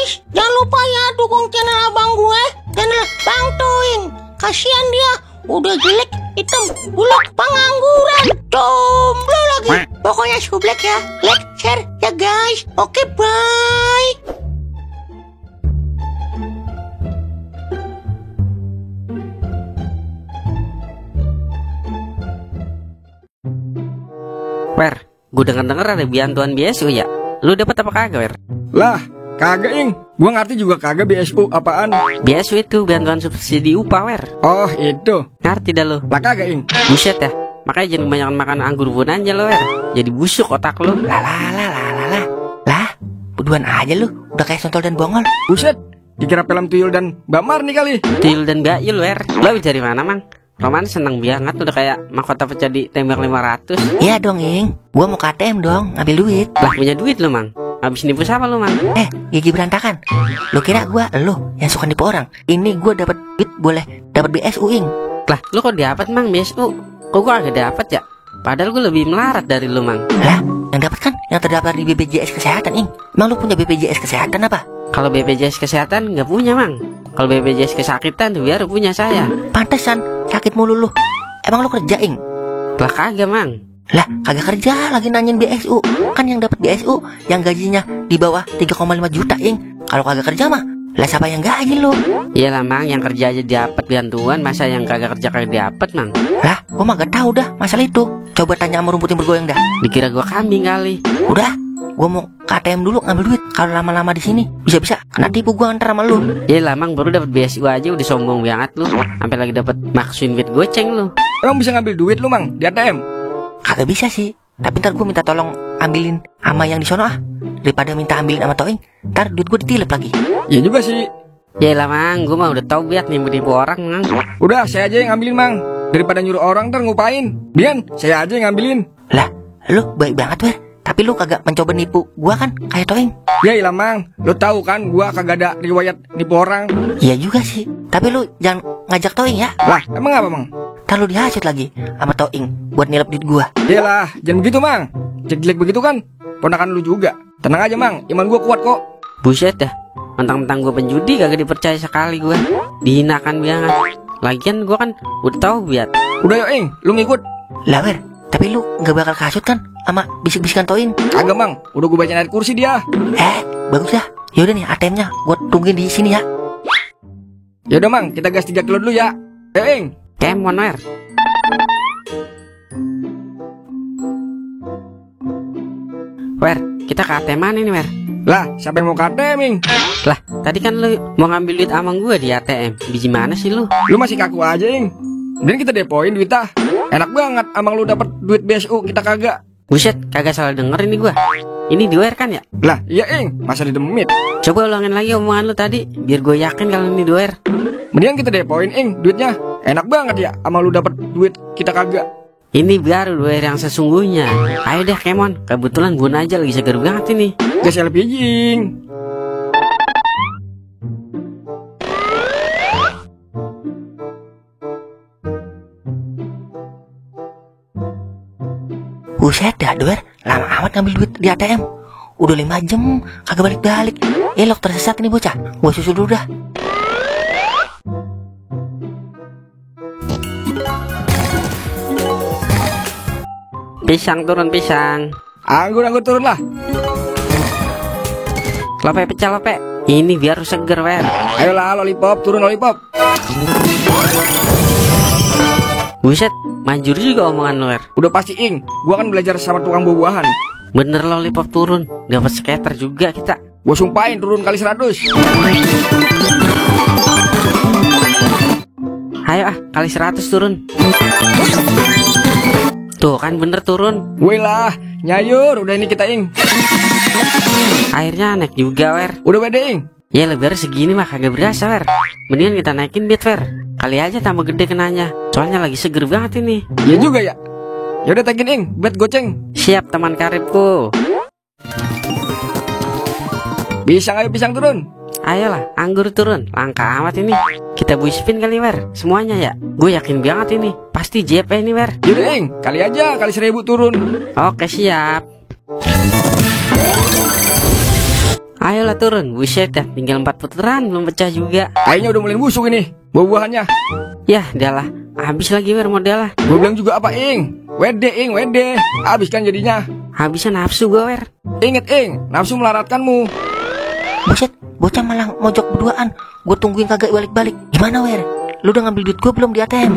guys, jangan lupa ya dukung channel abang gue, channel Bang Toing. Kasihan dia, udah jelek, hitam, buluk, pengangguran, jomblo lagi. Pokoknya sublek ya, like, share ya guys. Oke, bye. Wer, gue denger ada bantuan BSU ya. Lu dapat apa kagak, Wer? Lah, kagak ing. Gua ngerti juga kagak BSU apaan. BSU itu bantuan subsidi upah, Wer. Oh, itu. Ngerti dah lu. Lah kagak ing. Buset ya. Makanya jangan kebanyakan makan anggur pun aja lo, Wer. Jadi busuk otak lu. Lah, buduan aja lu. Udah kayak Sontol dan Bongol. Buset, dikira film Tuyul dan Mbak Mar nih kali. Tuyul dan Bayul, Wer. Lo dari mana, Mang? Roman seneng banget udah kayak mahkota pecah di tembak 500. Iya dong, Ing. Gua mau ke ATM dong, ngambil duit. Lah punya duit lu, Mang. Habis nipu siapa lu, Mang? Gigi berantakan. Lu kira gua lu yang suka nipu orang? Ini gua dapat duit boleh dapat BSU, Ing. Lah, lu kok dapat, Mang, BSU? Kok gua agak dapat ya? Padahal gua lebih melarat dari lu, Mang. Lah, yang dapat kan yang terdaftar di BPJS Kesehatan, Ing. Emang lu punya BPJS Kesehatan apa? Kalau BPJS Kesehatan nggak punya, Mang. Kalau BPJS Kesakitan tuh biar punya saya. Pantesan sakit mulu lu. Emang lu kerja, Ing? Lah kagak, Mang. Lah, kagak kerja lagi nanyain BSU. Kan yang dapat BSU yang gajinya di bawah 3,5 juta, Ing. Kalau kagak kerja mah, lah siapa yang gaji lu? Iyalah, Mang, yang kerja aja dapat bantuan, masa yang kagak kerja kagak dapat, Mang? Lah, gua mah gak tahu dah masalah itu. Coba tanya sama rumput yang bergoyang dah. Dikira gua kambing kali. Udah, gua mau ke ATM dulu ngambil duit. Kalau lama-lama di sini bisa-bisa kena tipu gua antar sama lu. Iyalah, Mang, baru dapat BSU aja udah sombong banget lu. Sampai lagi dapat maksuin duit goceng lu. Emang bisa ngambil duit lu, Mang, di ATM? Kagak bisa sih. Tapi ntar gua minta tolong ambilin sama yang di sono ah. Daripada minta ambilin sama Toing, ntar duit gua ditilep lagi. Iya juga sih. Yaelah, Mang, gua mah udah tau biat nipu-nipu orang, Mang. Udah, saya aja yang ngambilin, Mang. Daripada nyuruh orang ntar ngupain. Bian, saya aja yang ngambilin. Lah, lu baik banget, Wer. Tapi lu kagak mencoba nipu gua kan kayak Toing. Ya ilah, Mang, lu tahu kan gua kagak ada riwayat nipu orang. Iya juga sih. Tapi lu jangan ngajak Toing ya. Lah, emang apa, Mang? Ntar lu dihasut lagi sama Toing buat nilep duit gua. Yalah, jangan begitu, Mang. Jelek begitu kan ponakan lu juga. Tenang aja, Mang, iman gua kuat kok. Buset dah. Mentang-mentang gue penjudi kagak dipercaya sekali gue. Dihinakan banget. Lagian gue kan udah tahu biat. Udah yuk, Ing, lu ngikut. Lah, Wer, tapi lu gak bakal kasut kan sama bisik-bisikan Toing? Kagak, Mang, udah gue baca naik kursi dia. Bagus dah. Yaudah nih ATM-nya gua tungguin di sini ya. Yaudah, Mang, kita gas 3 kilo dulu ya. Ing. Kemon, Wer. Wer, kita ke ATM mana nih, Wer? Lah, siapa yang mau ke ATM, Ing? Lah, tadi kan lu mau ngambil duit amang gue di ATM. Biji mana sih lu? Lu masih kaku aja, Ing. Dan kita depoin duitnya. Enak banget, amang lu dapat duit BSU, kita kagak. Buset, kagak salah denger ini gue. Ini di Wer kan ya? Lah, iya, Ing, masa didemit. Coba ulangin lagi omongan lu tadi, biar gue yakin kalau ini di Wer. Mendingan kita depoin, Ing, duitnya. Enak banget ya, amang lu dapat duit, kita kagak. Ini baru Wer yang sesungguhnya. Ayo deh, Kemon. Kebetulan gue aja lagi seger banget ini. Gas LPG, Ing. Buset dah, Wer. Lama amat ngambil duit di ATM. Udah 5 jam kagak balik-balik. Elok tersesat nih bocah. Gua susul dulu dah. Pisang turun, pisang. Anggur turun lah. Lope pecah, lope. Ini biar seger, Wer. Ayolah, lollipop, turun lollipop. Buset, manjur juga omongan lu, Wer. Udah pasti, Ing. Gua kan belajar sama tukang buah-buahan. Bener lollipop turun. Dapat skater juga kita. Gua sumpahin turun kali 100. Ayo kali 100 turun. Tuh kan bener turun. Woi lah, nyayur. Udah ini kita, Ing. Airnya naik juga, Wer. Udah beda, Ing. Ya lebar segini mah kagak berasa, Wer. Mendingan kita naikin bit, Wer. Kali aja tambah gede kenanya. Soalnya lagi seger banget ini. Iya juga ya. Yaudah tagin, Ing, bet goceng. Siap teman karibku. Pisang, ayo pisang turun. Ayolah, anggur turun. Langka amat ini. Kita buispin kali, Wer. Semuanya ya. Gue yakin banget ini. Pasti JP ini, Wer. Yaudah, Ing, kali aja, kali 1000 turun. Oke, siap. Ayolah turun, buset dah, tinggal 4 putaran belum pecah juga. Kayaknya udah mulai busuk ini buah-buahannya. Yah, dah habis lagi Wer modal lah. Gue bilang juga apa, Ing? Wede, Ing, wede. Habis kan jadinya. Habisnya nafsu gue Wer. Ingat, Ing, nafsu melaratkanmu. Buset, bocah malah mojok berduaan. Gue tungguin kagak balik-balik. Gimana, Wer? Lu udah ngambil duit gue belum di ATM?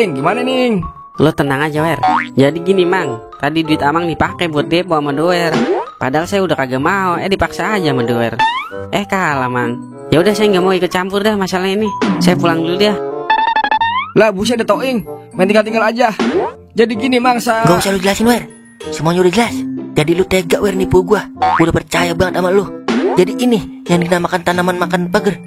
Ing, gimana nih, Ing? Lo tenang aja Wer. Jadi gini Mang, tadi duit Amang dipakai buat depo sama Doer. Padahal saya udah kagak mau, dipaksa aja sama Doer. Kalah Mang. Ya udah saya nggak mau ikut campur dah masalah ini. Saya pulang dulu dah. Lah buset deh, Ing. Main tinggal-tinggal aja. Jadi gini, Mangsa. Gak usah lu jelasin, Wer. Semuanya udah jelas. Jadi lu tega, Wer, nipu gua. Gua udah percaya banget sama lu. Jadi ini yang dinamakan tanaman makan pagar.